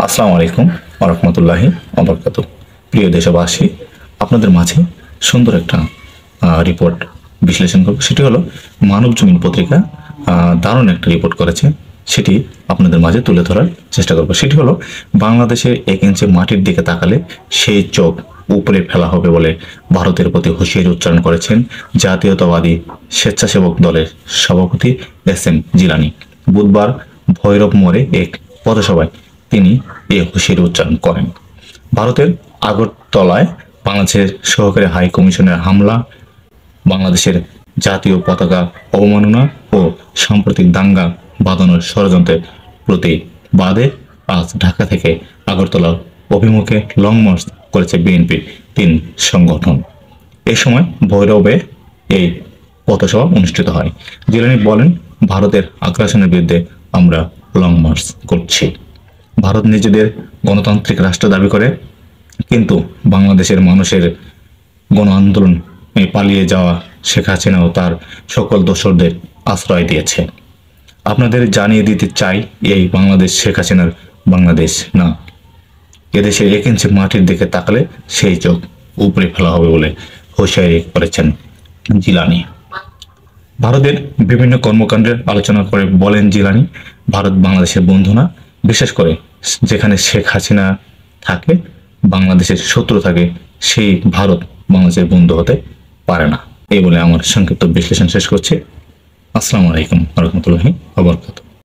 আসসালামু আলাইকুম ওয়া রাহমাতুল্লাহি ওয়া বারাকাতুহু। প্রিয় দেশবাসী, আপনাদের মাঝে সুন্দর একটা রিপোর্ট বিশ্লেষণ করব। সেটি হলো মানব জমিন পত্রিকা দারুণ একটা রিপোর্ট করেছে, সেটি আপনাদের মাঝে তুলে ধরার চেষ্টা করব। সেটি হলো বাংলাদেশের 1 ইঞ্চি মাটির দিকে তাকালে সেই চোখ উপরে ফেলা হবে বলে ভারতের প্রতি হুঁশিয়ারি উচ্চারণ করেছেন জাতীয়তাবাদী স্বেচ্ছাসেবক দলের সভাপতি এস জিলানী। বুধবার ভৈরব মোড়ে এক পথসভায় তিনি এ হুঁশিয়ারি উচ্চারণ করেন। ভারতের আগরতলায় বাংলাদেশের সহকারী হাই কমিশনের হামলা, বাংলাদেশের জাতীয় পতাকা অবমাননা ও সাম্প্রতিক দাঙ্গা বাঁধানোর ষড়যন্ত্রের প্রতিবাদে আজ ঢাকা থেকে আগরতলা অভিমুখে লং মার্চ করেছে বিএনপির 3 সংগঠন। এই সময় ভৈরবে এই পথসভা অনুষ্ঠিত হয়। জিলানী বলেন, ভারতের আগ্রাসনের বিরুদ্ধে আমরা লং মার্চ করছি। ভারত নিজেদের গণতান্ত্রিক রাষ্ট্র দাবি করে, কিন্তু বাংলাদেশের মানুষের গণ আন্দোলন পালিয়ে যাওয়া শেখ হাসিনা ও তার সকল দোসরদের আশ্রয় দিয়েছে। আপনাদের জানিয়ে দিতে চাই, এই বাংলাদেশ শেখ হাসিনার বাংলাদেশ না। এদেশের 1 ইঞ্চি মাটির দিকে তাকালে সেই চোখ উপরে ফেলা হবে বলে হুঁশিয়ারি করেছেন জিলানী। ভারতের বিভিন্ন কর্মকাণ্ডের আলোচনা করে বলেন জিলানী, ভারত বাংলাদেশের বন্ধু না। বিশেষ করে যেখানে শেখ হাসিনা থাকে, বাংলাদেশের শত্রু থাকে, সেই ভারত বাংলাদেশের বন্ধু হতে পারে না। এই বলে আমার সংক্ষিপ্ত বিশ্লেষণ শেষ করছি। আসসালামু আলাইকুম ওয়া রাহমাতুল্লাহি ওয়া বারাকাতুহু।